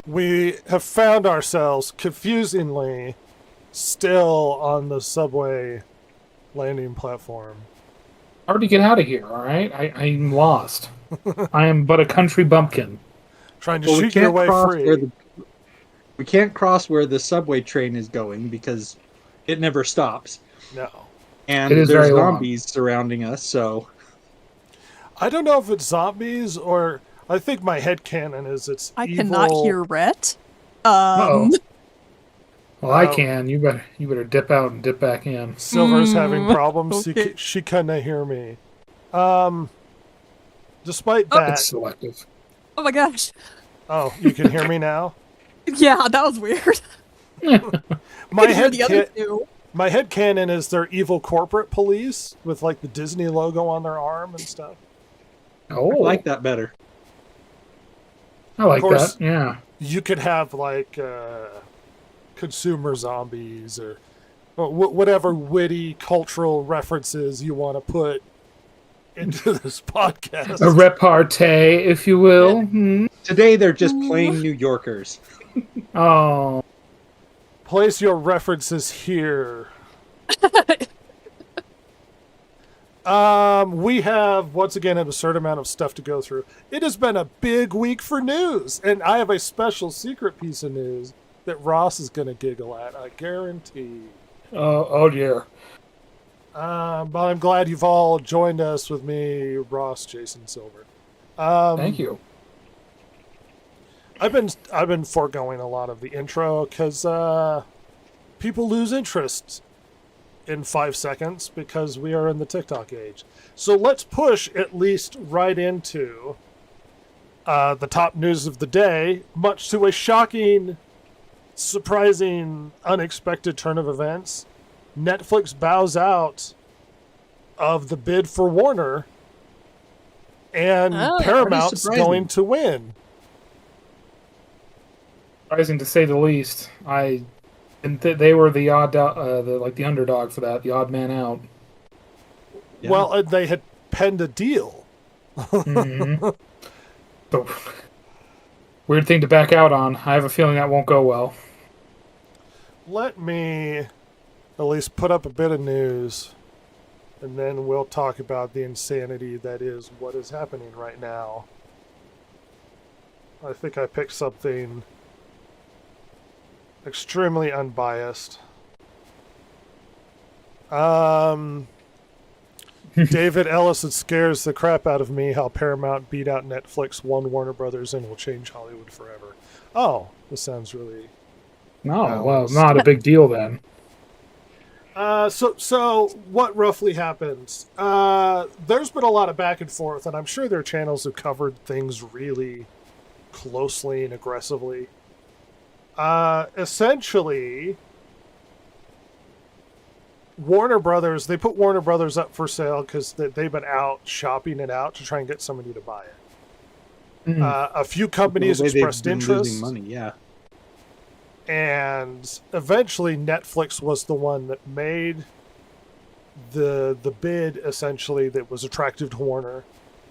we have found ourselves confusingly still on the subway landing platform. Hard to get out of here, all right? I'm lost. I am but a country bumpkin. Trying to Well, shoot your way free. we can't cross where the subway train is going because it never stops. No. And It is there's very long. zombies surrounding us, so I don't know if it's zombies or... I think my headcanon is it's I evil... cannot hear Rhett. Uh-oh. Well, I Oh. can. You better dip out and dip back in. Silver's having problems. okay. She cannot hear me. Despite Oh. that... It's selective. Oh my gosh. Oh, you can hear me now? Yeah, that was weird. My I hear the other head two. my headcanon is they're evil corporate police with like the Disney logo on their arm and stuff. Oh, I like that better. I like Of course. that. Yeah. You could have like consumer zombies or whatever witty cultural references you want to put into this podcast. A repartee, if you will. Hmm. Today they're just plain New Yorkers. Oh. Place your references here. We have, once again, an absurd amount of stuff to go through. It has been a big week for news, and I have a special secret piece of news that Ross is going to giggle at, I guarantee. Oh dear. But I'm glad you've all joined us with me, Ross, Jason, Silver. Thank you. I've been foregoing a lot of the intro because people lose interest in 5 seconds because we are in the TikTok age. So let's push at least right into the top news of the day, much to a shocking, surprising, unexpected turn of events. Netflix bows out of the bid for Warner, and Paramount's surprising. going to win. Surprising to say the least. And they were the the underdog for that, the odd man out. Yeah. Well, they had penned a deal. Mm-hmm. So, weird thing to back out on. I have a feeling that won't go well. Let me at least put up a bit of news, and then we'll talk about the insanity that is what is happening right now. I think I picked something extremely unbiased. David Ellison scares the crap out of me how Paramount beat out Netflix, won Warner Brothers, and will change Hollywood forever. Oh, this sounds really... No, well, not a big deal then. So what roughly happens? There's been a lot of back and forth, and I'm sure their channels have covered things really closely and aggressively. Essentially, Warner Brothers, they put Warner Brothers up for sale because they've been out shopping it out to try and get somebody to buy it. Mhm. A few companies The way they've expressed been interest. losing money, yeah. And eventually Netflix was the one that made the bid, essentially, that was attractive to Warner,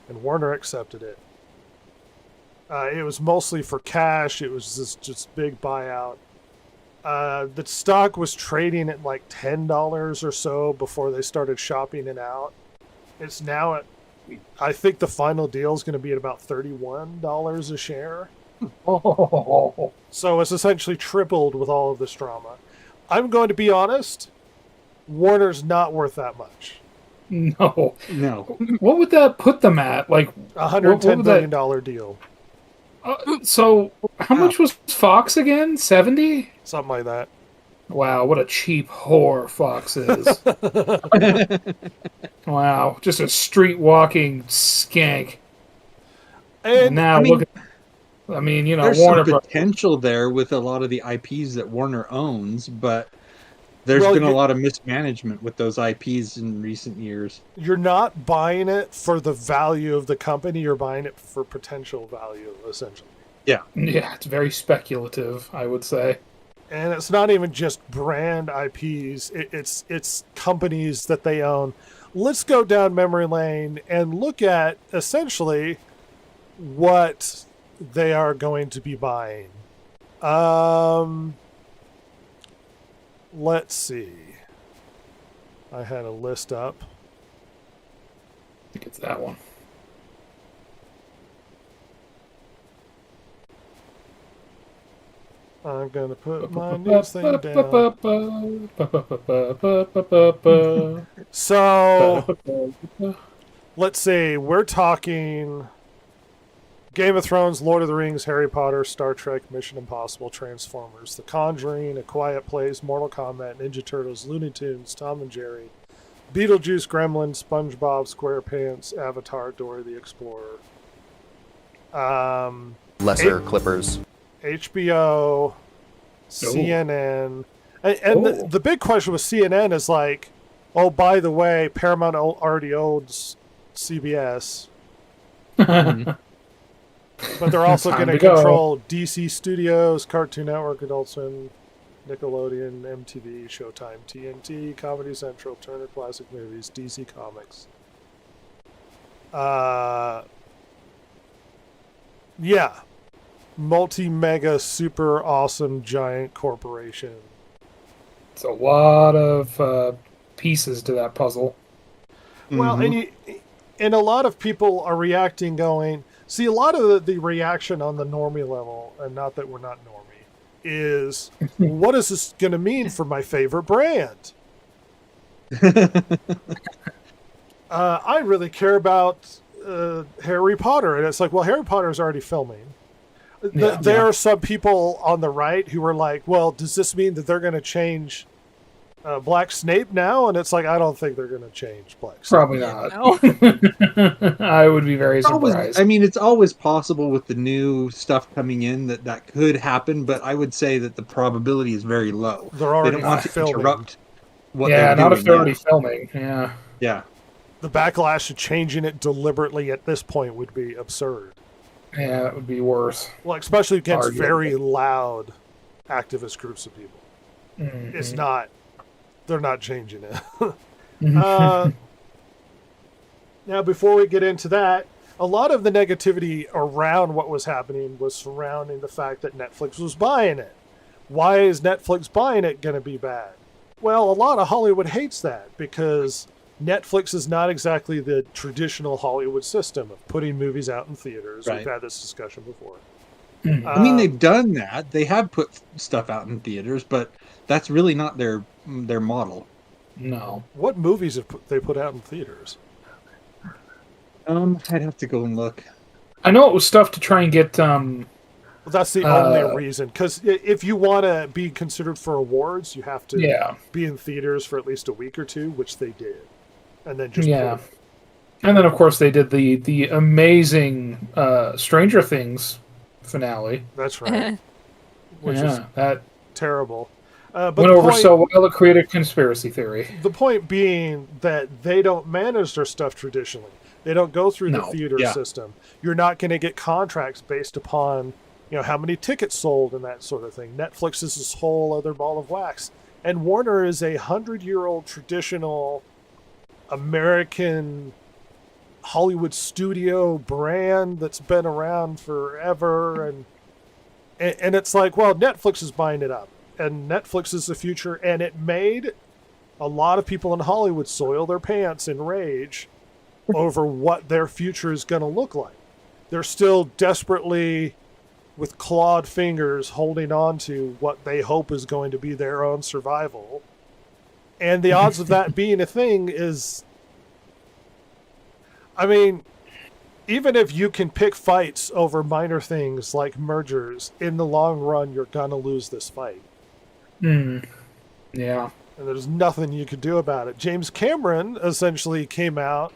and Warner accepted it. It was mostly for cash. It was this just big buyout. The stock was trading at like $10 or so before they started shopping it out. It's now at, I think the final deal is going to be at about $31 a share. Oh. So it's essentially tripled with all of this drama. I'm going to be honest, Warner's not worth that much. No. No. What would that put them at? Like, $110 would billion deal. so how much was Fox again? 70? Something like that. Wow, what a cheap whore Fox is. Wow, just a street walking skank. And Now I mean, look at, I mean, you know, There's Warner some Bros. potential there with a lot of the IPs that Warner owns, but there's Well, been a you- lot of mismanagement with those IPs in recent years. you're not buying it for the value of the company, you're buying it for potential value, essentially. Yeah, it's very speculative, I would say. And it's not even just brand IPs, it's companies that they own. Let's go down memory lane and look at essentially what they are going to be buying. Let's see. I had a list up. I think it's that one. I'm gonna put my news thing down. So let's see. We're talking Game of Thrones, Lord of the Rings, Harry Potter, Star Trek, Mission Impossible, Transformers, The Conjuring, A Quiet Place, Mortal Kombat, Ninja Turtles, Looney Tunes, Tom and Jerry, Beetlejuice, Gremlins, SpongeBob, SquarePants, Avatar, Dora the Explorer. Lesser Clippers. HBO, CNN, and the big question with CNN is like, oh, by the way, Paramount already owns CBS, but they're also going to control DC Studios, Cartoon Network, Adult Swim, Nickelodeon, MTV, Showtime, TNT, Comedy Central, Turner Classic Movies, DC Comics. Yeah. Multi-mega, super awesome, giant corporation. It's a lot of pieces to that puzzle. Well, and a lot of people are reacting going, see, a lot of the reaction on the normie level, and not that we're not normie, is, what is this going to mean for my favorite brand? I really care about Harry Potter. And it's like, well, Harry Potter is already filming. There are some people on the right who are like, well, does this mean that they're going to change Black Snape now? And it's like, I don't think they're going to change Black Snape. Probably not. No. I would be very surprised. It's always possible with the new stuff coming in that could happen, but I would say that the probability is very low. They're already they don't want to filming. interrupt what they're not doing if they're now. already filming. Yeah. Yeah. The backlash of changing it deliberately at this point would be absurd. Yeah, that would be worse. Well, especially against Arguably. very loud activist groups of people. Mm-hmm. It's not, they're not changing it. Now, before we get into that, a lot of the negativity around what was happening was surrounding the fact that Netflix was buying it. Why is Netflix buying it going to be bad? Well, a lot of Hollywood hates that because Netflix is not exactly the traditional Hollywood system of putting movies out in theaters. Right. We've had this discussion before. They've done that. They have put stuff out in theaters, but that's really not their model. No. What movies have they put out in theaters? I'd have to go and look. I know it was stuff to try and get. Well, that's the only reason. Because if you want to be considered for awards, you have to be in theaters for at least a week or two, which they did. And then just and then of course they did the amazing Stranger Things finale. That's right. Which is that terrible. But went over so well it created conspiracy theory. The point being that they don't manage their stuff traditionally. They don't go through the theater system. You're not going to get contracts based upon how many tickets sold and that sort of thing. Netflix is this whole other ball of wax. And Warner is a 100-year-old traditional American Hollywood studio brand that's been around forever, and it's like, well, Netflix is buying it up, and Netflix is the future, and it made a lot of people in Hollywood soil their pants in rage over what their future is going to look like. They're still desperately, with clawed fingers, holding on to what they hope is going to be their own survival. And the odds of that being a thing is, even if you can pick fights over minor things like mergers, in the long run, you're going to lose this fight. Yeah. And there's nothing you could do about it. James Cameron essentially came out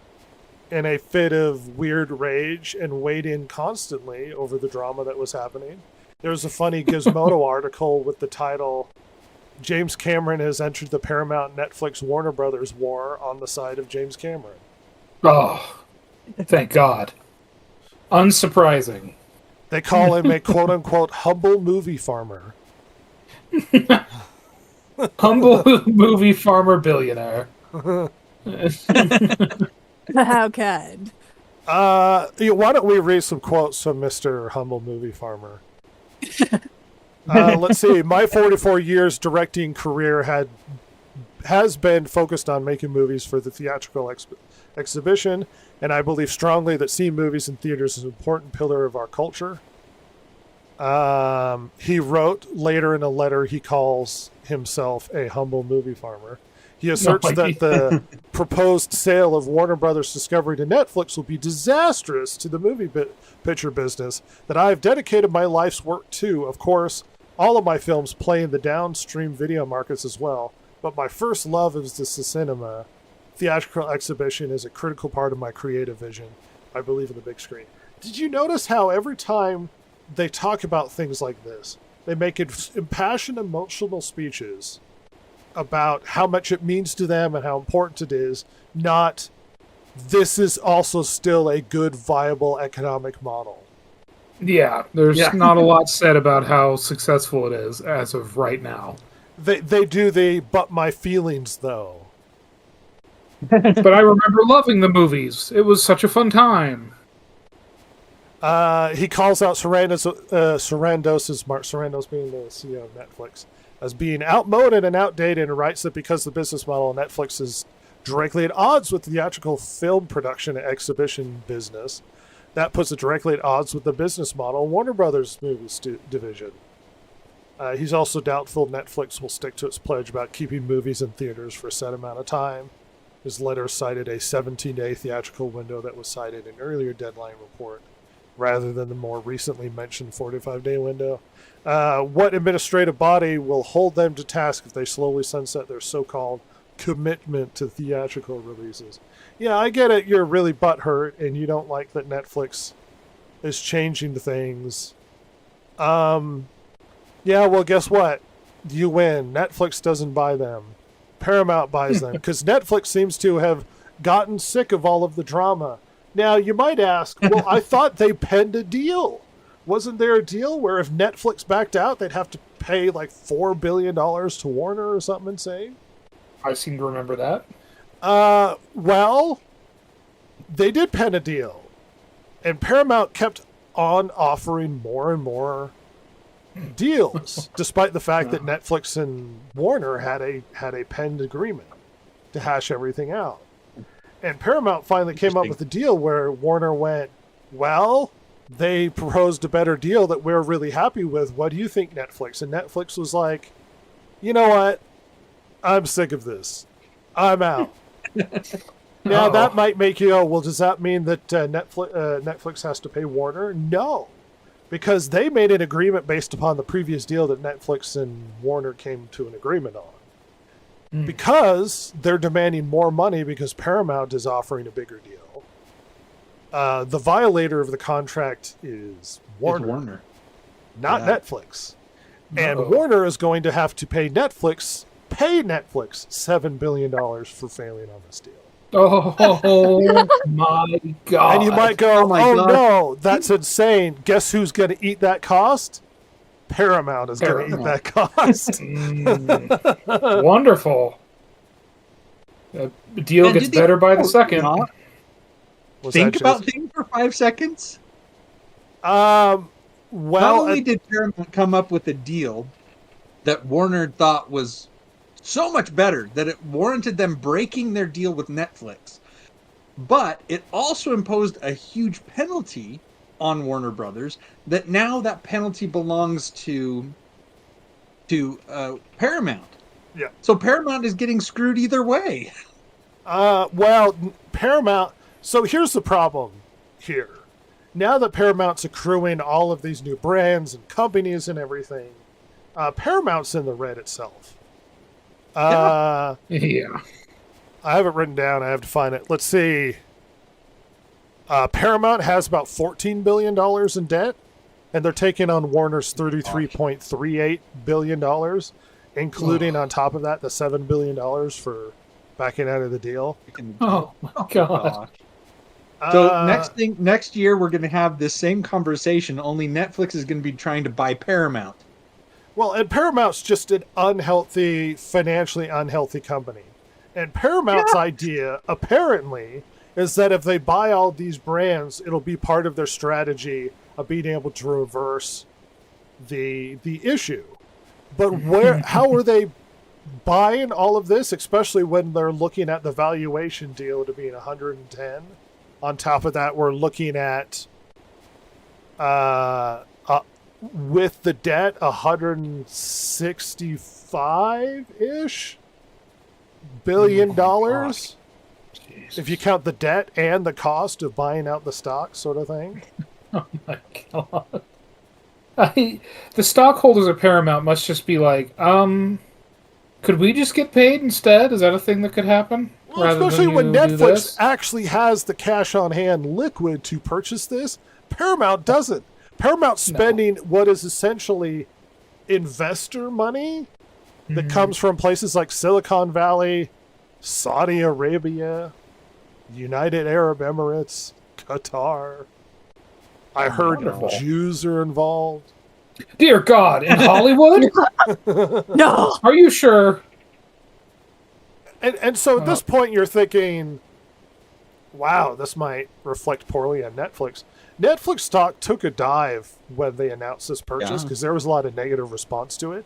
in a fit of weird rage and weighed in constantly over the drama that was happening. There was a funny Gizmodo article with the title, James Cameron has entered the Paramount Netflix Warner Brothers war on the side of James Cameron. Oh, thank God. Unsurprising. They call him a quote-unquote humble movie farmer. Humble movie farmer billionaire. How kind. Why don't we read some quotes from Mr. Humble Movie Farmer? Let's see. My 44 years directing career has been focused on making movies for the theatrical exhibition, and I believe strongly that seeing movies in theaters is an important pillar of our culture. He wrote later in a letter he calls himself a humble movie farmer. He asserts that the proposed sale of Warner Brothers Discovery to Netflix will be disastrous to the movie picture business that I have dedicated my life's work to. Of course, all of my films play in the downstream video markets as well, but my first love is the cinema. Theatrical exhibition is a critical part of my creative vision. I believe in the big screen. Did you notice how every time they talk about things like this, they make impassioned, emotional speeches about how much it means to them and how important it is, not this is also still a good, viable economic model. Yeah, there's not a lot said about how successful it is as of right now. They do the but my feelings, though. But I remember loving the movies. It was such a fun time. He calls out Sarandos, Mark Sarandos being the CEO of Netflix, as being outmoded and outdated, and writes that because the business model of Netflix is directly at odds with theatrical film production and exhibition business, that puts it directly at odds with the business model of Warner Brothers movies division. He's also doubtful Netflix will stick to its pledge about keeping movies in theaters for a set amount of time. His letter cited a 17-day theatrical window that was cited in an earlier deadline report, rather than the more recently mentioned 45-day window. What administrative body will hold them to task if they slowly sunset their so-called commitment to theatrical releases? Yeah, I get it. You're really butthurt, and you don't like that Netflix is changing things. Yeah, well, guess what? You win. Netflix doesn't buy them. Paramount buys them, because Netflix seems to have gotten sick of all of the drama. Now, you might ask, well, I thought they penned a deal. Wasn't there a deal where if Netflix backed out, they'd have to pay like $4 billion to Warner or something insane? I seem to remember that. Well, they did pen a deal. And Paramount kept on offering more and more deals, despite the fact that Netflix and Warner had a penned agreement to hash everything out. And Paramount finally came up with a deal where Warner went, well, they proposed a better deal that we're really happy with. What do you think, Netflix? And Netflix was like, you know what? I'm sick of this. I'm out. Now, that might make you go, well, does that mean that Netflix has to pay Warner? No, because they made an agreement based upon the previous deal that Netflix and Warner came to an agreement on. Because they're demanding more money because Paramount is offering a bigger deal. The violator of the contract is Warner. Not Netflix. And Warner is going to have to pay Netflix $7 billion for failing on this deal. Oh my God. And you might go, God. No, that's insane. Guess who's going to eat that cost? Paramount is going to eat that cost. Wonderful. The deal gets better by the second. Think about things for 5 seconds? Well, not only did Paramount come up with a deal that Warner thought was so much better that it warranted them breaking their deal with Netflix, but it also imposed a huge penalty on Warner Brothers that now that penalty belongs to Paramount. Yeah. So Paramount is getting screwed either way. Well, Paramount. So here's the problem here. Now that Paramount's accruing all of these new brands and companies and everything, Paramount's in the red itself. Yeah. I have it written down. I have to find it. Let's see. Paramount has about $14 billion in debt, and they're taking on Warner's $33.38 billion, including on top of that the $7 billion for backing out of the deal. Oh my God. So next year we're going to have this same conversation, only Netflix is going to be trying to buy Paramount. Well, and Paramount's just an financially unhealthy company. And Paramount's idea, apparently, is that if they buy all these brands, it'll be part of their strategy of being able to reverse the issue. But how are they buying all of this, especially when they're looking at the valuation deal to being 110? On top of that, we're looking at with the debt 165-ish billion dollars. If you count the debt and the cost of buying out the stock, sort of thing. Oh my god. The stockholders of Paramount must just be like, could we just get paid instead? Is that a thing that could happen? Well, especially when Netflix actually has the cash on hand liquid to purchase this. Paramount doesn't. Paramount's spending what is essentially investor money that comes from places like Silicon Valley, Saudi Arabia, United Arab Emirates, Qatar. I heard Jews are involved. Dear God, in Hollywood? No. Are you sure? And so at this point you're thinking, wow, this might reflect poorly on Netflix. Netflix stock took a dive when they announced this purchase because there was a lot of negative response to it.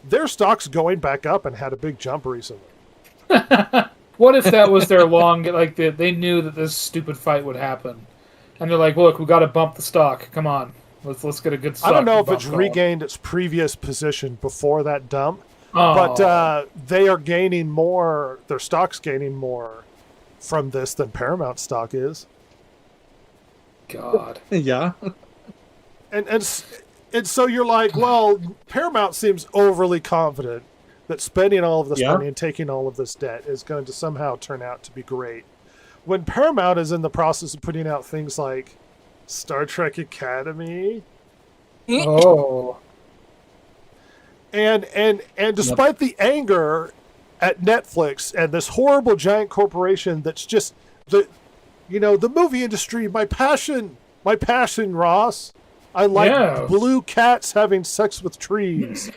Their stock's going back up and had a big jump recently. What if that was their they knew that this stupid fight would happen, and they're like, "Look, we got to bump the stock. Come on, let's get a good stock." I don't know if it's going. regained its previous position before that dump, but they are gaining more. Their stock's gaining more from this than Paramount stock is. God. Yeah. And so you're like, well, Paramount seems overly confident that spending all of this money and taking all of this debt is going to somehow turn out to be great. When Paramount is in the process of putting out things like Star Trek Academy. Oh. And despite the anger at Netflix and this horrible giant corporation that's just the movie industry, my passion, Ross. I like blue cats having sex with trees.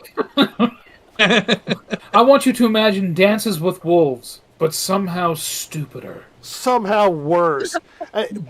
I want you to imagine Dances with Wolves, but somehow stupider. Somehow worse.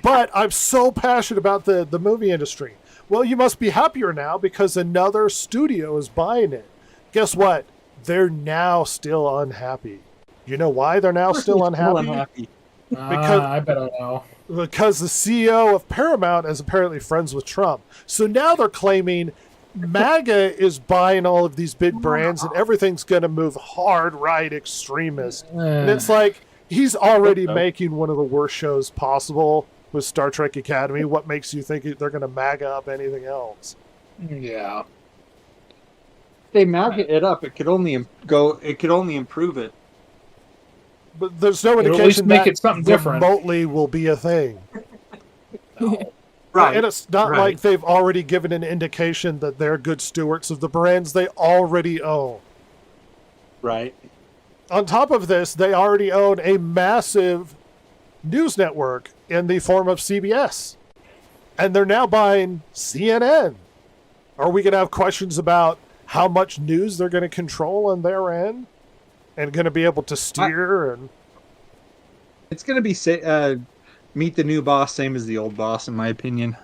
But I'm so passionate about the movie industry. Well, you must be happier now because another studio is buying it. Guess what? They're now still unhappy. You know why they're now still unhappy? Because I bet I know. Because the CEO of Paramount is apparently friends with Trump. So now they're claiming MAGA is buying all of these big brands and everything's going to move hard right extremist. And it's like, he's already making one of the worst shows possible with Star Trek Academy. What makes you think they're going to MAGA up anything else? Yeah. They MAGA it up. It could only improve it. But there's no indication that remotely will be a thing. No. Right. And it's not like they've already given an indication that they're good stewards of the brands they already own. Right. On top of this, they already own a massive news network in the form of CBS. And they're now buying CNN. Are we going to have questions about how much news they're going to control on their end? And going to be able to steer and... It's going to be meet the new boss, same as the old boss, in my opinion.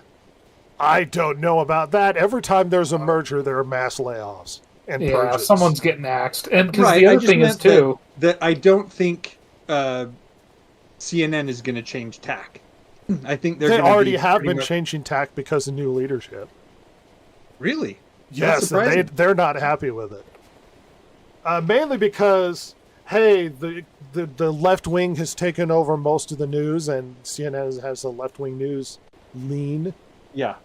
I don't know about that. Every time there's a merger, there are mass layoffs and purges. Someone's getting axed. And because the other thing is, too... That I don't think CNN is going to change tack. I think they already have been changing tack because of new leadership. Really? Yes, they're not happy with it. Mainly because, hey, the left wing has taken over most of the news, and CNN has a left wing news lean. Yeah.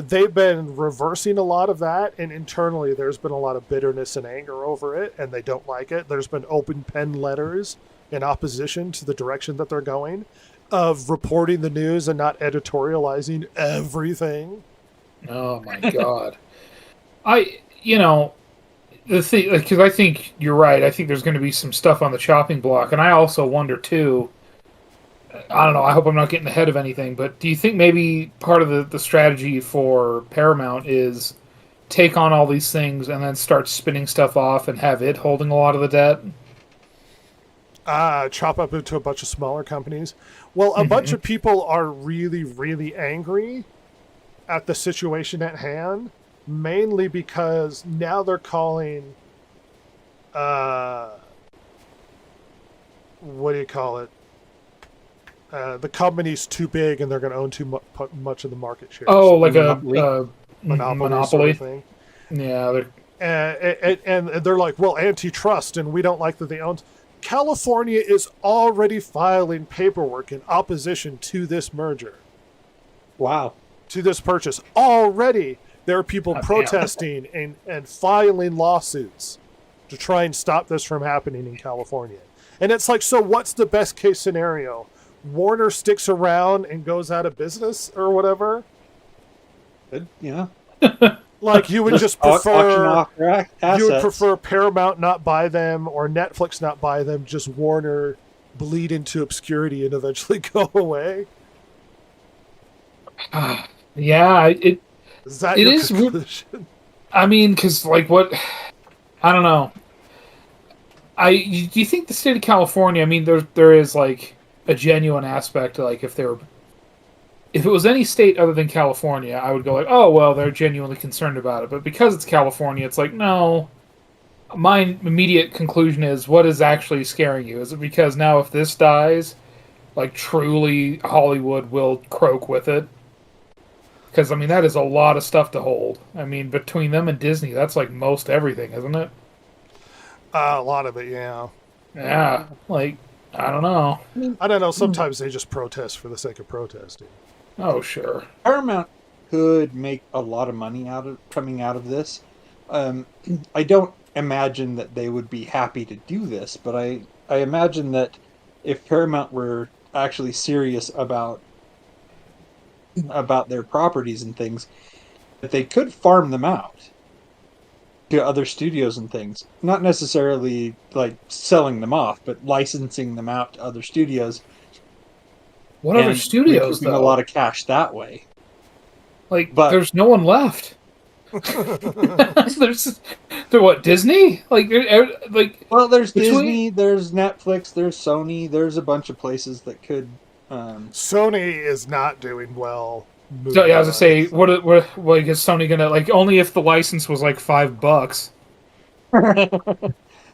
They've been reversing a lot of that, and internally there's been a lot of bitterness and anger over it, and they don't like it. There's been open pen letters in opposition to the direction that they're going, of reporting the news and not editorializing everything. Oh my God. The thing, because I think you're right. I think there's going to be some stuff on the chopping block, and I also wonder too. I don't know. I hope I'm not getting ahead of anything, but do you think maybe part of the strategy for Paramount is take on all these things and then start spinning stuff off and have it holding a lot of the debt? Chop up into a bunch of smaller companies. Well, a bunch of people are really, really angry at the situation at hand. mainly because now they're calling, what do you call it? The company's too big and they're going to own too much of the market share. Oh, like Monopoly. a Monopoly sort of thing. Yeah, And they're like, well, antitrust, and we don't like that they own. California is already filing paperwork in opposition to this merger, Wow. to this purchase. Already, there are people damn. protesting and filing lawsuits to try and stop this from happening in California. And it's like, so what's the best case scenario? Warner sticks around and goes out of business or whatever? Good. Yeah. Like, you would just Auction prefer... off their assets. You would prefer Paramount not buy them or Netflix not buy them, just Warner bleed into obscurity and eventually go away? yeah. Is that It your is conclusion? I mean, because like what? I don't know. Do you think the state of California? I mean, there is like a genuine aspect to like if it was any state other than California, I would go like, oh well, they're genuinely concerned about it. But because it's California, it's like no. My immediate conclusion is, what is actually scaring you? Is it because now if this dies, like truly Hollywood will croak with it? Because I mean that is a lot of stuff to hold. I mean between them and Disney, that's like most everything, isn't it? A lot of it, yeah. Yeah, like I don't know. I don't know. Sometimes they just protest for the sake of protesting. Oh sure. Paramount could make a lot of money coming out of this. I don't imagine that they would be happy to do this, but I imagine that if Paramount were actually serious about their properties and things, that they could farm them out to other studios and things. Not necessarily like selling them off, but licensing them out to other studios. What other and studios recouping though? a lot of cash that way. Like but- there's no one left. there's what Disney? Like Well, there's Between- Disney, there's Netflix, there's Sony, there's a bunch of places that could. Sony is not doing well. so, yeah, I was gonna say movie-wise. what is Sony gonna like? Only if the license was like $5.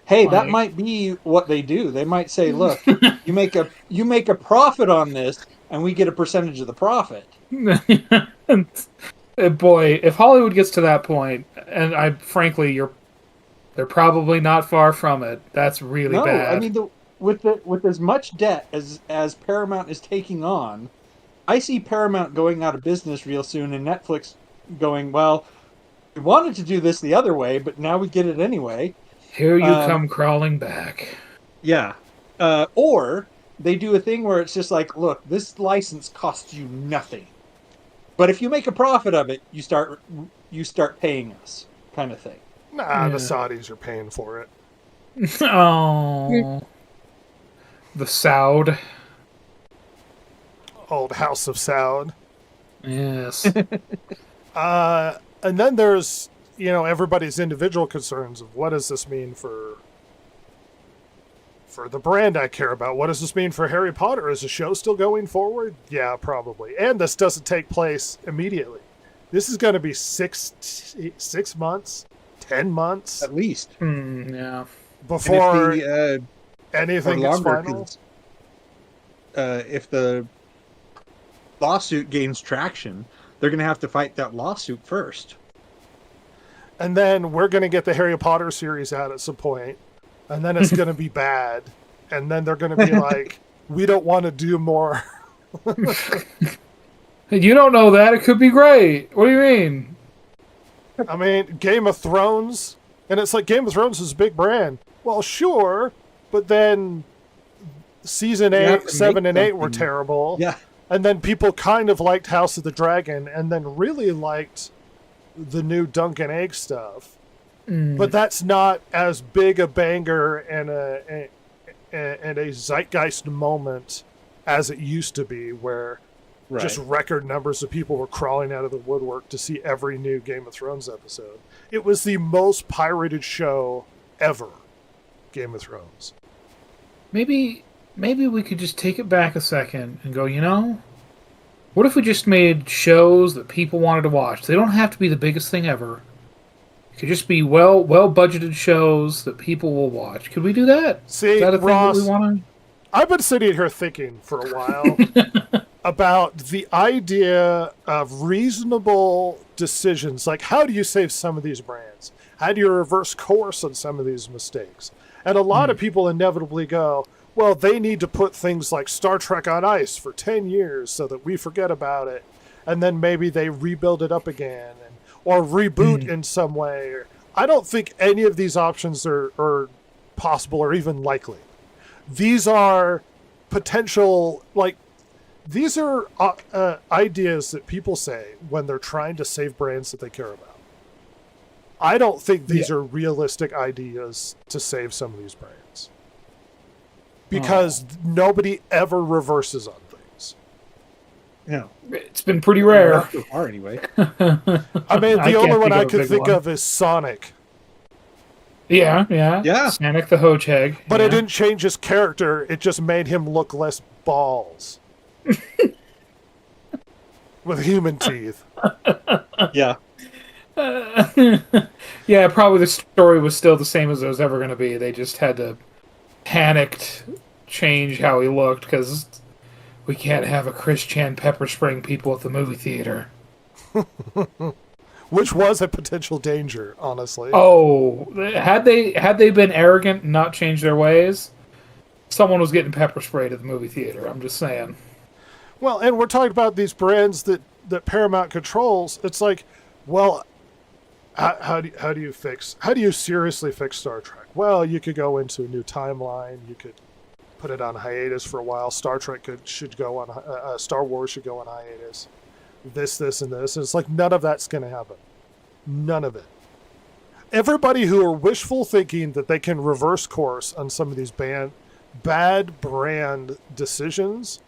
Hey, that Like- might be what they do. They might say, "Look, you make a profit on this, and we get a percentage of the profit." Boy, if Hollywood gets to that point, and frankly, they're probably not far from it. That's really No, bad. I mean, with as much debt as Paramount is taking on, I see Paramount going out of business real soon, and Netflix going, "Well, we wanted to do this the other way, but now we get it anyway." Here you come crawling back. Yeah. Or they do a thing where it's just like, look, this license costs you nothing, but if you make a profit of it, you start paying us, kind of thing. Nah, the Yeah. Saudis are paying for it. Oh, the Saud. Old House of Saud. Yes. And then there's, everybody's individual concerns of what does this mean for the brand I care about? What does this mean for Harry Potter? Is the show still going forward? Yeah, probably. And this doesn't take place immediately. This is going to be 6 months, 10 months At least. Yeah. before And if anything or is longer, final. 'cause, if the lawsuit gains traction, they're going to have to fight that lawsuit first. And then we're going to get the Harry Potter series out at some point, and then it's going to be bad. And then they're going to be like, we don't want to do more. You don't know that. It could be great. What do you mean? I mean, Game of Thrones, and it's like Game of Thrones is a big brand. Well, sure, but then season You have 8, to 7, make and 8 were something. terrible. Yeah. And then people kind of liked House of the Dragon, and then really liked the new Dunk and Egg stuff. But that's not as big a banger and a zeitgeist moment as it used to be, where just record numbers of people were crawling out of the woodwork to see every new Game of Thrones episode. It was the most pirated show ever, Game of Thrones. Maybe we could just take it back a second and go, What if we just made shows that people wanted to watch? They don't have to be the biggest thing ever. It could just be well budgeted shows that people will watch. Could we do that? See, Is that a thing Ross, that we want to? I've been sitting here thinking for a while about the idea of reasonable decisions. Like, how do you save some of these brands? How do you reverse course on some of these mistakes? And a lot of people inevitably go, well, they need to put things like Star Trek on ice for 10 years so that we forget about it. And then maybe they rebuild it up again or reboot in some way. I don't think any of these options are possible or even likely. These are potential, like, these are ideas that people say when they're trying to save brands that they care about. I don't think these are realistic ideas to save some of these brands. Because nobody ever reverses on things. Yeah. It's been pretty rare. Not so far, anyway. I mean, the only one I could think of is Sonic. Yeah. Sonic the Hedgehog. But it didn't change his character. It just made him look less balls. With human teeth. Yeah. Yeah, probably the story was still the same as it was ever going to be. They just had to panicked change how he looked because we can't have a Chris Chan pepper spraying people at the movie theater. Which was a potential danger, honestly. Oh, had they been arrogant and not changed their ways, someone was getting pepper sprayed at the movie theater. I'm just saying. Well, and we're talking about these brands that Paramount controls. It's like, well, how do you seriously fix Star Trek? Well, you could go into a new timeline. You could put it on hiatus for a while. Star Trek should go on. Star Wars should go on hiatus. This, and this. And it's like none of that's going to happen. None of it. Everybody who are wishful thinking that they can reverse course on some of these bad brand decisions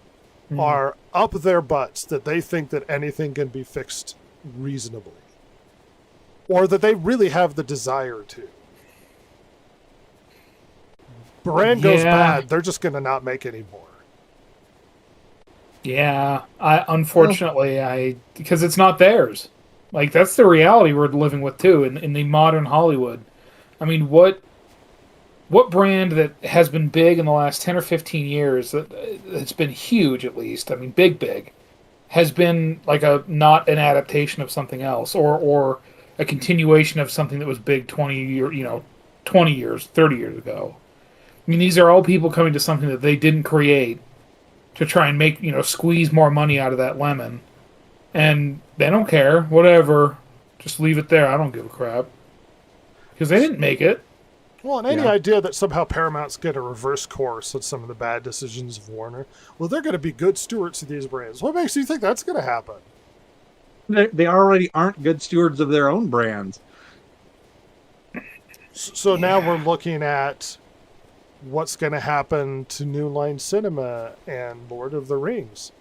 are up their butts that they think that anything can be fixed reasonably. Or that they really have the desire to. Brand goes bad, they're just going to not make any more. Yeah, unfortunately, because it's not theirs. Like, that's the reality we're living with, too, in the modern Hollywood. I mean, what brand that has been big in the last 10 or 15 years, that's been huge at least, I mean, big, has been like not an adaptation of something else, or a continuation of something that was big 20 years, 30 years ago. I mean, these are all people coming to something that they didn't create to try and make, squeeze more money out of that lemon. And they don't care. Whatever. Just leave it there. I don't give a crap. Because they didn't make it. Well, and any idea that somehow Paramount's going to reverse course on some of the bad decisions of Warner, well, they're going to be good stewards of these brands. What makes you think that's going to happen? They already aren't good stewards of their own brands. So now we're looking at what's going to happen to New Line Cinema and Lord of the Rings.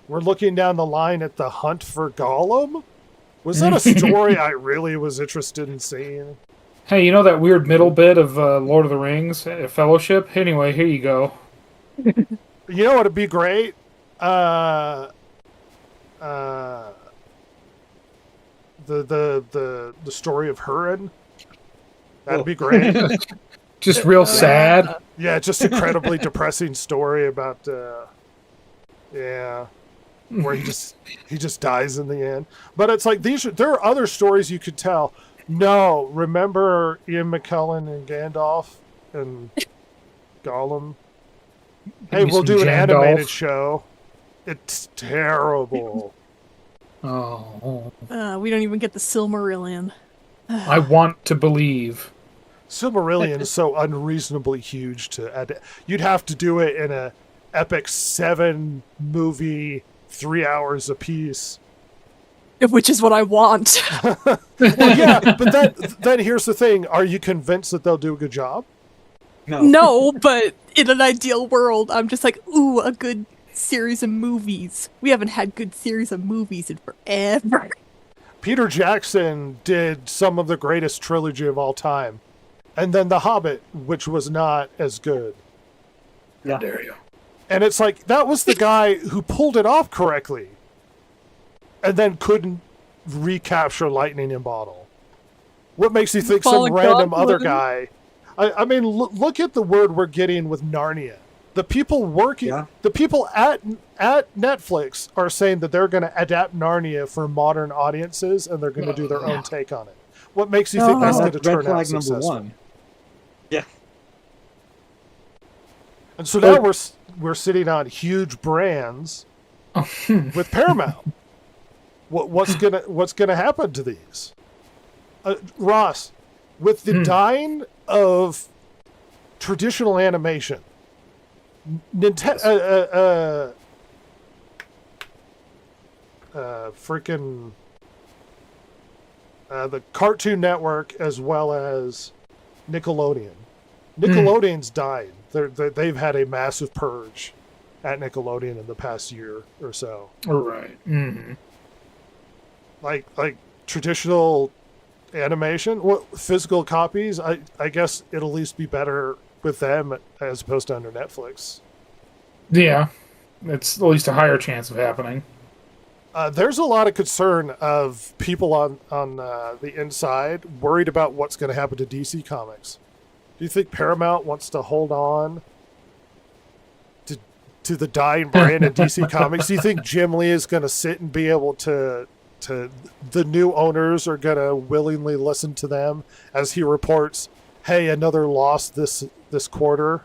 We're looking down the line at the hunt for Gollum. Was that a story I really was interested in seeing? Hey, you know that weird middle bit of Lord of the Rings, Fellowship? Anyway, here you go. You know what would be great? The story of Hurin. That'd be great. Just real sad. Yeah, just incredibly depressing story about where he just dies in the end. But it's like there are other stories you could tell. No, remember Ian McKellen and Gandalf and Gollum? Hey, we'll do an animated show. It's terrible. Oh. We don't even get the Silmarillion. I want to believe. Silmarillion is so unreasonably huge to add. You'd have to do it in a epic 7-movie, 3 hours apiece. Which is what I want. Well, yeah, but then here's the thing. Are you convinced that they'll do a good job? No, but in an ideal world, I'm just like, ooh, a good series of movies. We haven't had good series of movies in forever. Peter Jackson did some of the greatest trilogy of all time. And then The Hobbit, which was not as good. Yeah. How dare you? And it's like, that was the guy who pulled it off correctly. and then couldn't recapture lightning in bottle? What makes you think some Fallen random God other living? guy? I mean, look at the word we're getting with Narnia. The people working, Yeah. the people at Netflix are saying that they're going to adapt Narnia for modern audiences, and they're going to do their own take on it. What makes you think No. that's going That's to red turn out flag number successful? one. Yeah. And so now we're sitting on huge brands with Paramount. What's gonna happen to these? Ross, with the dying of traditional animation, Nintendo, freaking the Cartoon Network as well as Nickelodeon. Nickelodeon's died. They've had a massive purge at Nickelodeon in the past year or so. Right. Mm-hmm. Like traditional animation, physical copies. I guess it'll at least be better with them as opposed to under Netflix. Yeah, it's at least a higher chance of happening. There's a lot of concern of people on the inside worried about what's going to happen to DC Comics. Do you think Paramount wants to hold on to the dying brand of DC Comics? Do you think Jim Lee is going to sit and be able to the new owners are going to willingly listen to them as he reports, hey, another loss this quarter?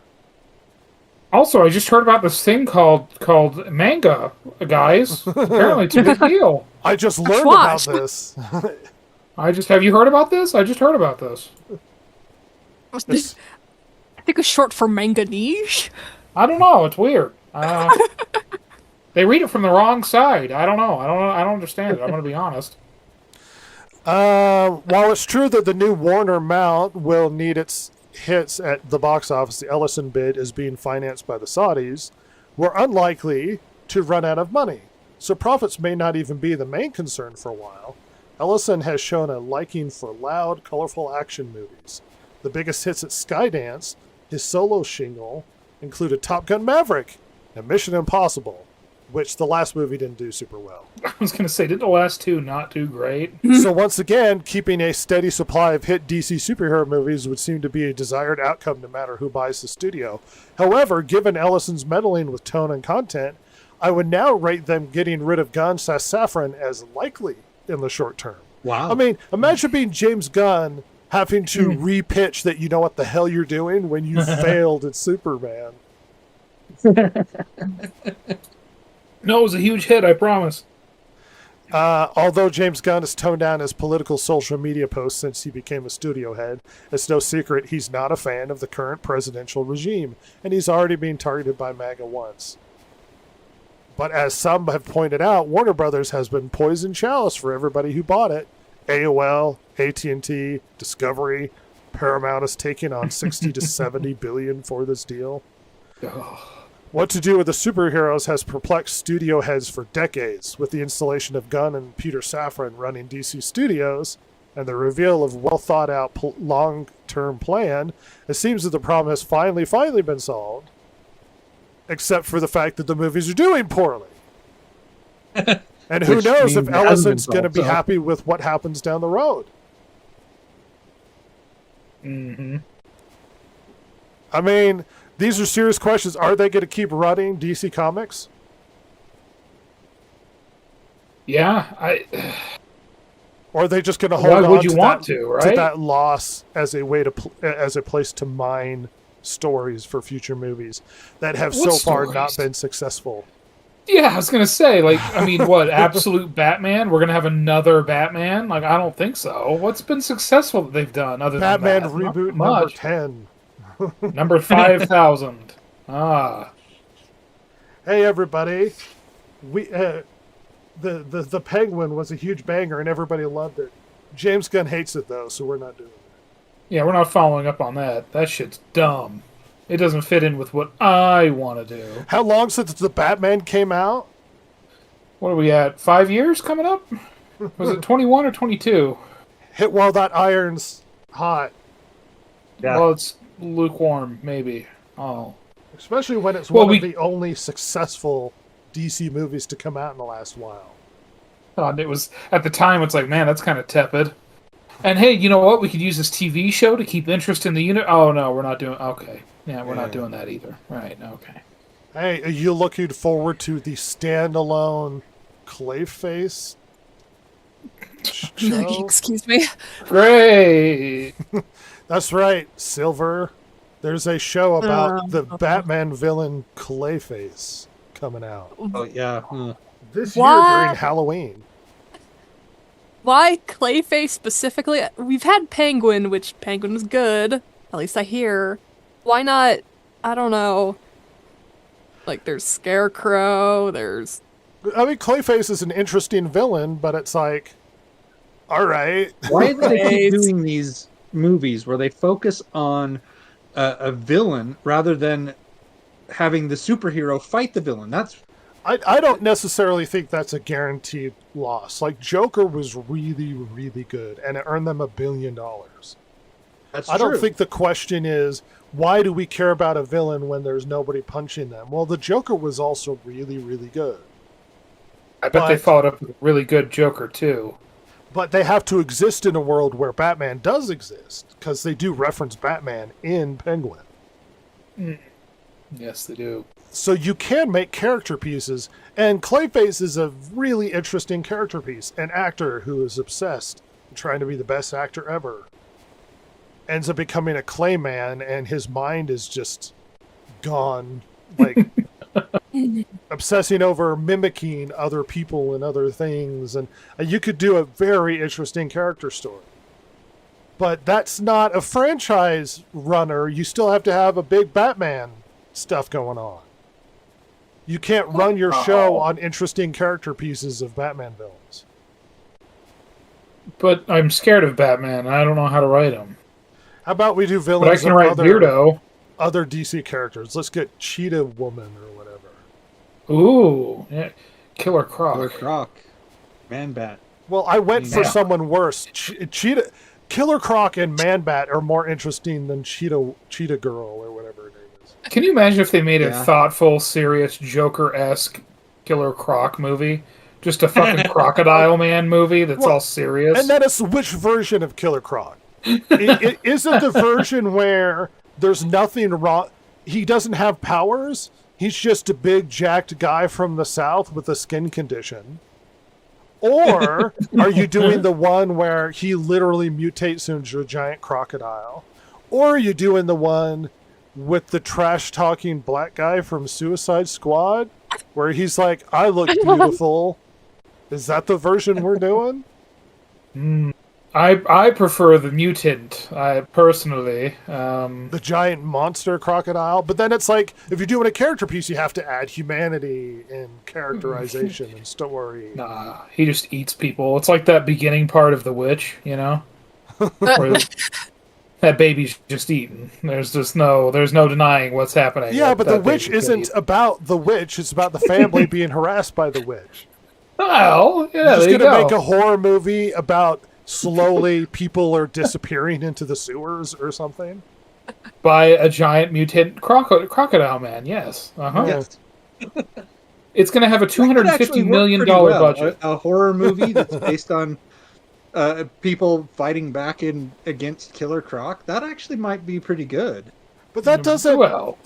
Also, I just heard about this thing called manga, guys. Apparently, it's a big deal. I just learned Watch. about this. Have you heard about this? I just heard about this. It's- I think it's short for manganese. I don't know. It's weird. They read it from the wrong side. I don't know. I don't understand it. I'm going to be honest. While it's true that the new Warner mount will need its hits at the box office, the Ellison bid is being financed by the Saudis, we're unlikely to run out of money. So profits may not even be the main concern for a while. Ellison has shown a liking for loud, colorful action movies. The biggest hits at Skydance, his solo shingle, included Top Gun Maverick and Mission Impossible, which the last movie didn't do super well. I was going to say, did the last two not do great? So once again, keeping a steady supply of hit DC superhero movies would seem to be a desired outcome no matter who buys the studio. However, given Ellison's meddling with tone and content, I would now rate them getting rid of Gunn / Safran as likely in the short term. Wow. I mean, imagine being James Gunn having to re-pitch that you know what the hell you're doing when you failed at Superman. No, it was a huge hit, I promise. Although James Gunn has toned down his political social media posts since he became a studio head, it's no secret he's not a fan of the current presidential regime, and he's already been targeted by MAGA once. But as some have pointed out, Warner Brothers has been poison chalice for everybody who bought it. AOL, AT&T, Discovery, Paramount is taking on 60 to 70 billion for this deal. What to do with the superheroes has perplexed studio heads for decades, with the installation of Gunn and Peter Safran running DC Studios and the reveal of well-thought-out long-term plan. It seems that the problem has finally been solved, except for the fact that the movies are doing poorly. And who Which knows if means it hasn't Ellison's been going to solved, be so. happy with what happens down the road. Mm-hmm. I mean, these are serious questions. Are they going to keep running DC Comics? Yeah, Or are they just going to Why hold would on you to, want that, to, right? that loss as a way to as a place to mine stories for future movies that have What so far stories? not been successful? Yeah, I was gonna say, like, I mean, what, absolute Batman? We're gonna have another Batman? Like, I don't think so. What's been successful that they've done other Batman than that? Not reboot number much. 10. Number 5,000. Ah, Hey everybody, we the Penguin was a huge banger and everybody loved it. James Gunn hates it though, so we're not doing it. yeah, we're not following up on that. That shit's dumb. It doesn't fit in with what I want to do. How long since the Batman came out? What are we at? 5 years coming up? Was it 21 or 22? Hit while that iron's hot, Yeah. Well, it's lukewarm, maybe. Oh. especially when it's Well, one we- of the only successful DC movies to come out in the last while. Yeah, I was gonna say, didn't the last two not do great? Batman reboot number 10. Hit while that iron's hot, especially when it's one of the only successful DC movies to come out in the last while. It was at the time. It's like, man, that's kind of tepid. And hey, you know what? We could use this TV show to keep interest in the unit. Oh no, we're not doing. Okay, yeah, we're not doing that either. Right? Okay. Hey, are you looking forward to the standalone Clayface show? Excuse me. Great. That's right, Silver. There's a show about the Batman villain Clayface coming out Oh yeah. this year What? during Halloween. Why Clayface specifically? We've had Penguin, which Penguin was good. At least I hear. Why not? I don't know. Like, there's Scarecrow, there's... I mean, Clayface is an interesting villain, but it's like, all right. Why do they keep Right. doing these movies where they focus on a villain rather than having the superhero fight the villain? That's I don't necessarily think that's a guaranteed loss. Like, Joker was really, really good, and it earned them $1 billion. that's I don't true. think the question is, why do we care about a villain when there's nobody punching them? Well, the Joker was also really, really good. I bet they But- followed up with a really good Joker too. But they have to exist in a world where Batman does exist, because they do reference Batman in Penguin. Yes, they do. So you can make character pieces, and Clayface is a really interesting character piece. An actor who is obsessed, trying to be the best actor ever, ends up becoming a Clayman, and his mind is just gone, like obsessing over mimicking other people and other things, and you could do a very interesting character story. But that's not a franchise runner. You still have to have a big Batman stuff going on. You can't run your show on interesting character pieces of Batman villains. But I'm scared of Batman. I don't know how to write him. How about we do But I villains can of write other DC characters? Let's get Cheetah Woman or whatever. Weirdo. Ooh, yeah. Killer Croc. Killer Croc, Man Bat. Well, I went for Yeah. someone worse. Cheetah, Killer Croc and Man Bat are more interesting than Cheetah Girl or whatever her name is. Can you imagine if they made a Yeah. thoughtful, serious, Joker-esque Killer Croc movie? Just a fucking Crocodile Man movie that's Well, all serious? And then it's which version of Killer Croc? Is it the version where there's nothing wrong? He doesn't have powers. He's just a big jacked guy from the South with a skin condition. Or are you doing the one where he literally mutates into a giant crocodile? Or are you doing the one with the trash talking black guy from Suicide Squad where he's like, I look beautiful? Is that the version we're doing? I prefer the mutant, personally. The giant monster crocodile? But then it's like, if you're doing a character piece, you have to add humanity and characterization and story. Nah, he just eats people. It's like that beginning part of The Witch, you know? Where that baby's just eaten. There's no denying what's happening. Yeah, That- but that the witch baby's isn't gonna eat. about the witch. It's about the family being harassed by the witch. Well, yeah, You're just there you going to go. make a horror movie about slowly people are disappearing into the sewers or something? By a giant mutant crocodile man, yes. Uh-huh. Yes. It's going to have a That could actually $250 work million pretty well. budget. A horror movie that's based on people fighting back against Killer Croc. That actually might be pretty good. But that doesn't... Well,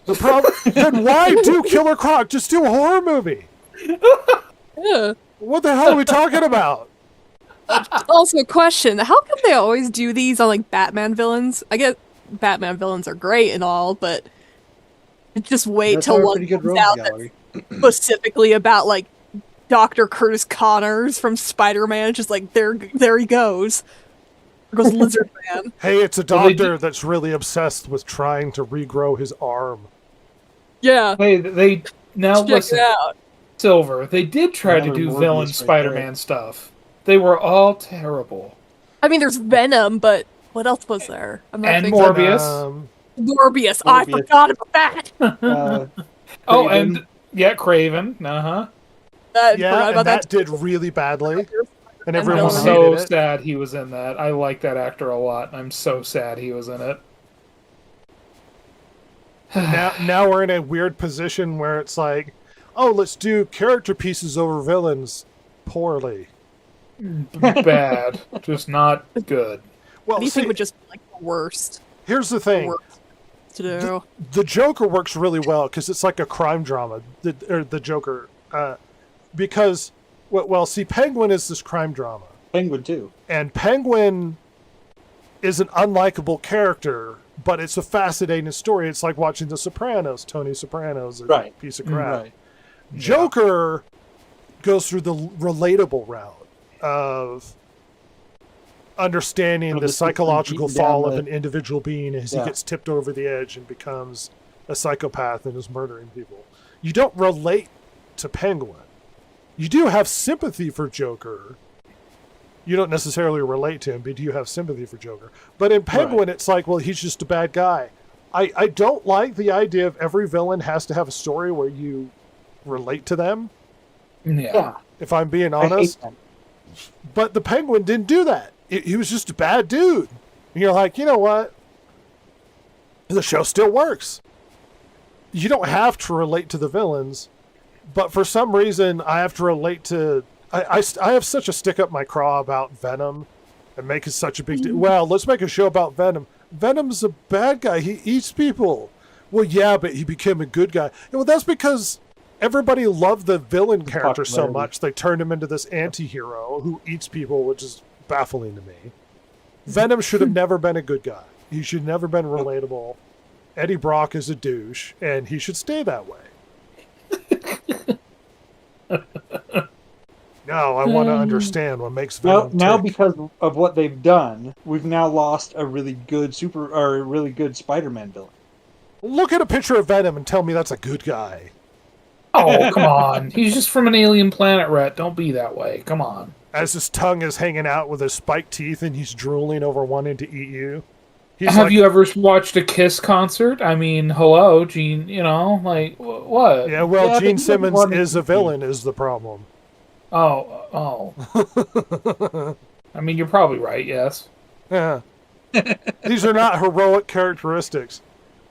The problem... Then why do Killer Croc? Just do a horror movie. Yeah. What the hell are we talking about? Also, a question: how come they always do these on like Batman villains? I get Batman villains are great and all, but just wait That's till our one pretty good comes rogue out gallery. that's specifically about like Dr. Curtis Connors from Spider-Man. Just like there he goes. There goes Lizard Man. Hey, it's a Well, they doctor that's really obsessed with trying to regrow his arm. Yeah, they now check listen, it out. Silver. They did try to Another do Morbius villain right Spider-Man there. stuff. They were all terrible. I mean, there's Venom, but what else was there? I'm not And thinking. Morbius. Morbius. I Morbius. forgot about that. Oh, Craven. and yeah, Craven. Uh-huh. I Yeah, forgot and about that did really badly. And everyone I'm Villain. so hated it. sad he was in that. I like that actor a lot. I'm so sad he was in it. Now we're in a weird position where it's like, oh, let's do character pieces over villains. poorly? Bad, just not good. Well, What do you see, think would just be like the worst? here's the thing. Worst to do. The Joker works really well because it's like a crime drama. The Joker, because see, Penguin is this crime drama, Penguin too. and Penguin is an unlikable character, but it's a fascinating story. It's like watching The Sopranos. Tony Soprano's a Right. piece of crap. Right. Joker goes through the relatable route of understanding Of the the system psychological beating down fall of the- an individual being as he Yeah. gets tipped over the edge and becomes a psychopath and is murdering people. You don't relate to Penguin. You do have sympathy for Joker. You don't necessarily relate to him, but you have sympathy for Joker. But in Penguin, it's like, well, he's just a bad guy. I don't like the idea of every villain has to have a story where you relate to them, Yeah. if I'm being I hate honest. that. But the Penguin didn't do that. He was just a bad dude. And you're like, you know what? The show still works. You don't have to relate to the villains, but for some reason, I have to relate to. I have such a stick up my craw about Venom and make it such a big deal. Well, let's make a show about Venom. Venom's a bad guy. He eats people. Well, yeah, but he became a good guy. Well, that's because everybody loved the villain character so popularity. much they turned him into this anti-hero who eats people, which is baffling to me. Venom should have never been a good guy. He should never been relatable. Eddie Brock is a douche, and he should stay that way. No, I want to understand what makes Venom Now tick. because of what they've done, we've now lost a really good Spider-Man villain. Look at a picture of Venom and tell me that's a good guy. Oh, come on. He's just from an alien planet, Rhett. Don't be that way. Come on. As his tongue is hanging out with his spiked teeth and he's drooling over wanting to eat you. He's Have like, you ever watched a Kiss concert? I mean, hello, Gene, like, what? yeah, well, Yeah, but Gene he doesn't Simmons want to is a be. villain is the problem. Oh. I mean, you're probably right, yes. Yeah. These are not heroic characteristics.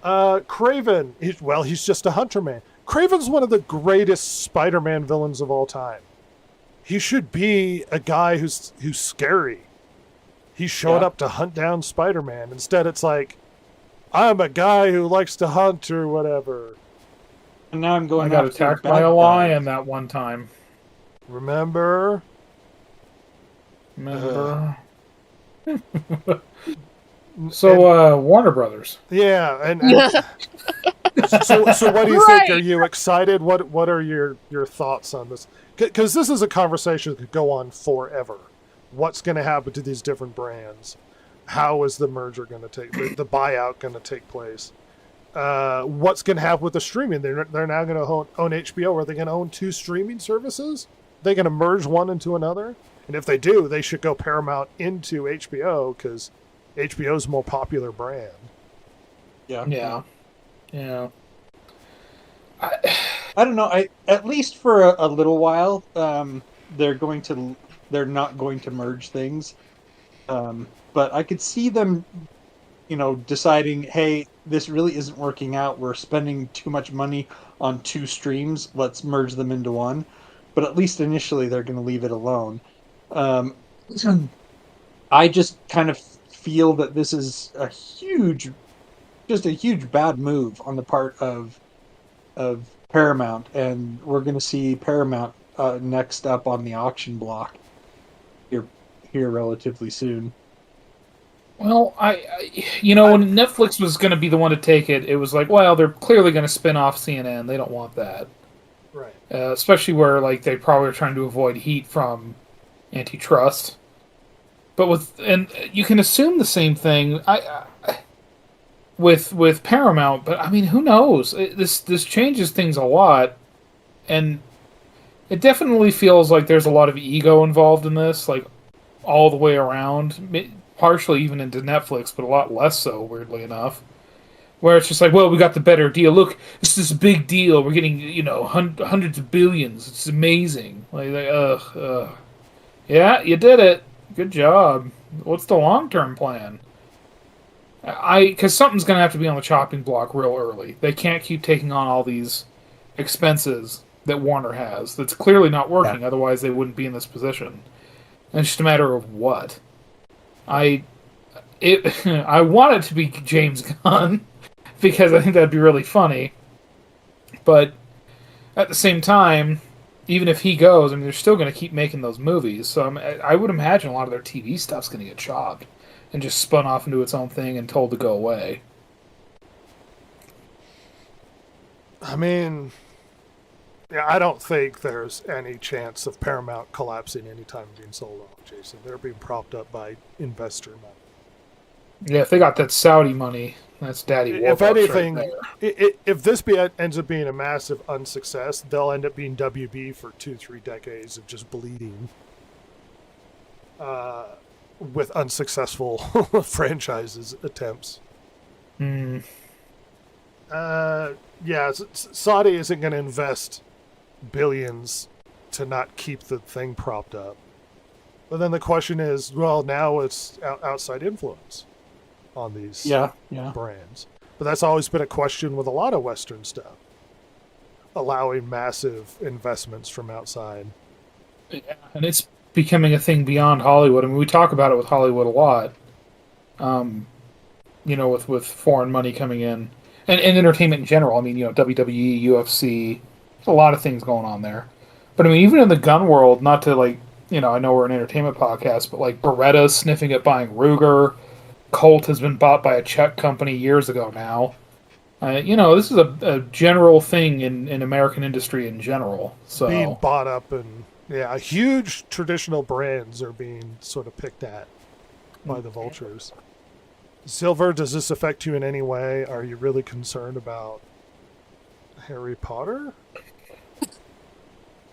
Kraven, he's just a hunter man. Kraven's one of the greatest Spider-Man villains of all time. He should be a guy who's scary. He showed up to hunt down Spider-Man. Instead, it's like, I'm a guy who likes to hunt or whatever. And now I'm I going got after attacked bad by a guys. lion that one time. Remember? Remember? So, Warner Brothers. Yeah, and so what do you think? Are you excited? What are your thoughts on this? Because this is a conversation that could go on forever. What's going to happen to these different brands? How is the merger going to the buyout going to take place? What's going to happen with the streaming? They're now going to own HBO. Are they going to own two streaming services? They're going to merge one into another? And if they do, they should go Paramount into HBO because HBO is a more popular brand. Yeah. Yeah. I don't know. At least for a little while, they're not going to merge things. But I could see them, deciding, hey, this really isn't working out. We're spending too much money on two streams. Let's merge them into one. But at least initially, they're going to leave it alone. I just kind of feel that this is a huge bad move on the part of Paramount, and we're going to see Paramount next up on the auction block here relatively soon. Well, when Netflix was going to be the one to take it, it was like, well, they're clearly going to spin off CNN. They don't want that. Right. Especially where, they probably are trying to avoid heat from antitrust. But you can assume the same thing with Paramount, but I mean, who knows? This changes things a lot, and it definitely feels like there's a lot of ego involved in this, all the way around. Partially even into Netflix, but a lot less so, weirdly enough. Where it's just like, well, we got the better deal. Look, this is a big deal. We're getting, hundreds of billions. It's amazing. Yeah, you did it. Good job. What's the long-term plan? Because something's going to have to be on the chopping block real early. They can't keep taking on all these expenses that Warner has that's clearly not working. Otherwise, they wouldn't be in this position. And it's just a matter of what. I want it to be James Gunn because I think that'd be really funny. But at the same time, even if he goes, I mean, they're still going to keep making those movies. So I would imagine a lot of their TV stuff's going to get chopped and just spun off into its own thing and told to go away. I mean, yeah, I don't think there's any chance of Paramount collapsing anytime being sold off, Jason. They're being propped up by investor money. Yeah, if they got that Saudi money, that's Daddy Warbucks. If anything, right there. if this ends up being a massive unsuccess, they'll end up being WB for 2-3 decades of just bleeding with unsuccessful franchises attempts. Hmm. Yeah, Saudi isn't going to invest billions to not keep the thing propped up. But then the question is, well, now it's outside influence on these brands. But that's always been a question with a lot of Western stuff, allowing massive investments from outside. Yeah, and it's becoming a thing beyond Hollywood. I mean, we talk about it with Hollywood a lot. With foreign money coming in. And entertainment in general. I mean, WWE, UFC, there's a lot of things going on there. But I mean, even in the gun world, not to I know we're an entertainment podcast, but like Beretta's sniffing at buying Ruger. Colt has been bought by a Czech company years ago now. This is a general thing in American industry in general. So being bought up and huge traditional brands are being sort of picked at by the vultures. Silver, does this affect you in any way? Are you really concerned about Harry Potter?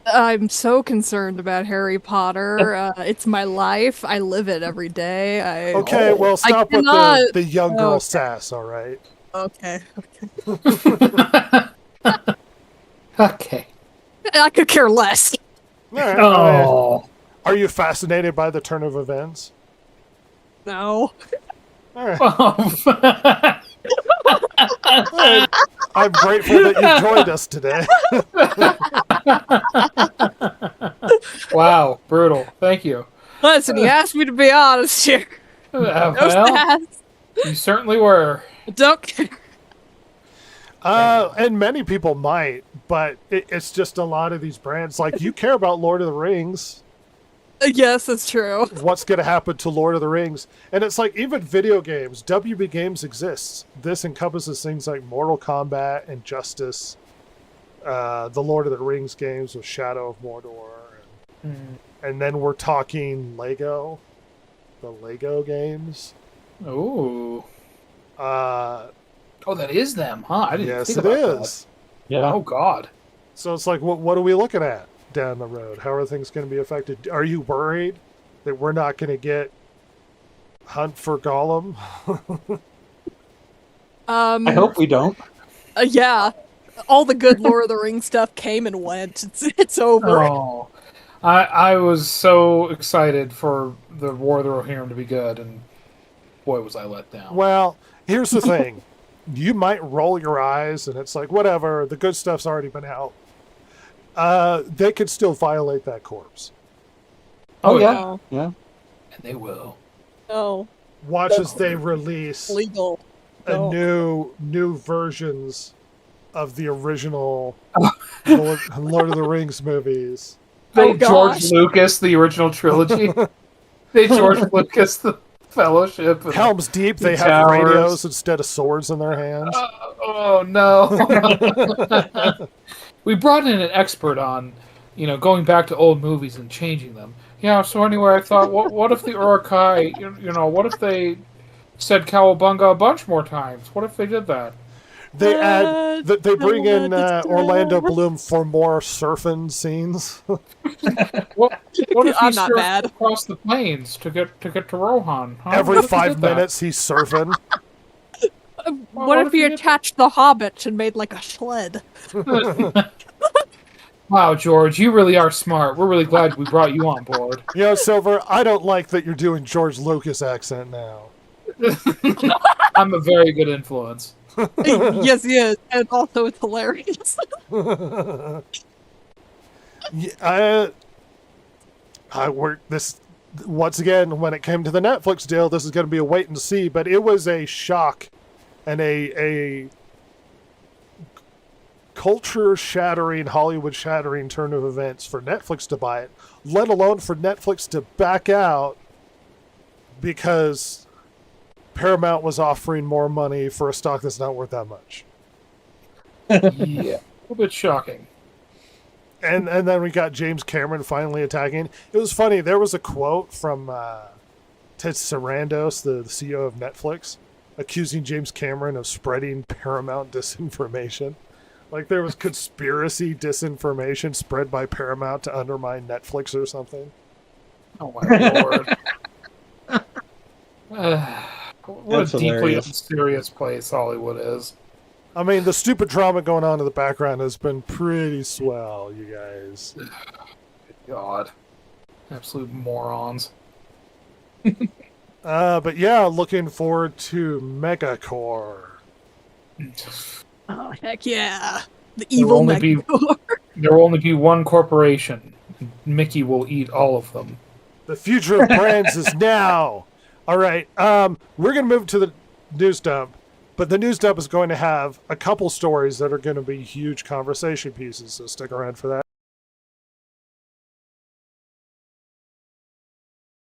I'm so concerned about Harry Potter. It's my life. I live it every day. Well, stop with the young girl sass, all right? Okay. Okay. I could care less. All right. Oh. Are you fascinated by the turn of events? No. All right. I'm grateful that you joined us today. Wow, brutal. Thank you. Listen, you asked me to be honest here. Well, you certainly were. Don't care. And many people might, but it's just a lot of these brands. Like, you care about Lord of the Rings. Yes, that's true. What's going to happen to Lord of the Rings? And it's like, even video games, WB Games exists. This encompasses things like Mortal Kombat, Injustice, the Lord of the Rings games with Shadow of Mordor. And then we're talking Lego, the Lego games. Ooh. Oh, that is them, huh? I didn't think it about is. That. Yeah. Oh, God. So it's like, what are we looking at down the road? How are things going to be affected? Are you worried that we're not going to get Hunt for Gollum? I hope we don't. Yeah. All the good Lord of the Rings stuff came and went. It's over. Oh. I was so excited for the War of the Rohirrim to be good, and boy, was I let down. Well, here's the thing. You might roll your eyes, and it's like, whatever, the good stuff's already been out. They could still violate that corpse. Oh, yeah. No. Yeah. And they will. No. Watch as they release Legal. a new versions of the original Lord of the Rings movies. They gosh. George Lucas, the original trilogy. They George Lucas, the Fellowship. Helm's Deep, they have Towers. radios instead of swords in their hands. Oh, no. We brought in an expert on, going back to old movies and changing them. Yeah, so anyway, I thought, what if the Uruk-hai, what if they said Cowabunga a bunch more times? What if they did that? They they bring in Orlando Bloom for more surfing scenes. What if I'm he not surfed mad. across the plains to get to Rohan? Huh? Every What if he 5 did that? minutes, he's surfing. What if you attached the Hobbit and made like a sled? Wow, George, you really are smart. We're really glad we brought you on board. Silver, I don't like that you're doing George Lucas accent now. I'm a very good influence. Yes, he is. And also, it's hilarious. I worked this once again when it came to the Netflix deal. This is going to be a wait and see, but it was a shock and a culture-shattering, Hollywood-shattering turn of events for Netflix to buy it, let alone for Netflix to back out because Paramount was offering more money for a stock that's not worth that much. Yeah, a little bit shocking. And then we got James Cameron finally attacking. It was funny. There was a quote from Ted Sarandos, the CEO of Netflix, accusing James Cameron of spreading Paramount disinformation. Like there was conspiracy disinformation spread by Paramount to undermine Netflix or something. Oh my lord. What That's a deeply hilarious. unserious place Hollywood is. I mean, the stupid drama going on in the background has been pretty swell, you guys. God. Absolute morons. But yeah, looking forward to Megacore. Oh heck yeah! The There will evil only be- Megacore. There will only be one corporation. Mickey will eat all of them. The future of brands is now. All right, we're going to move to the news dump, but the news dump is going to have a couple stories that are going to be huge conversation pieces, so stick around for that.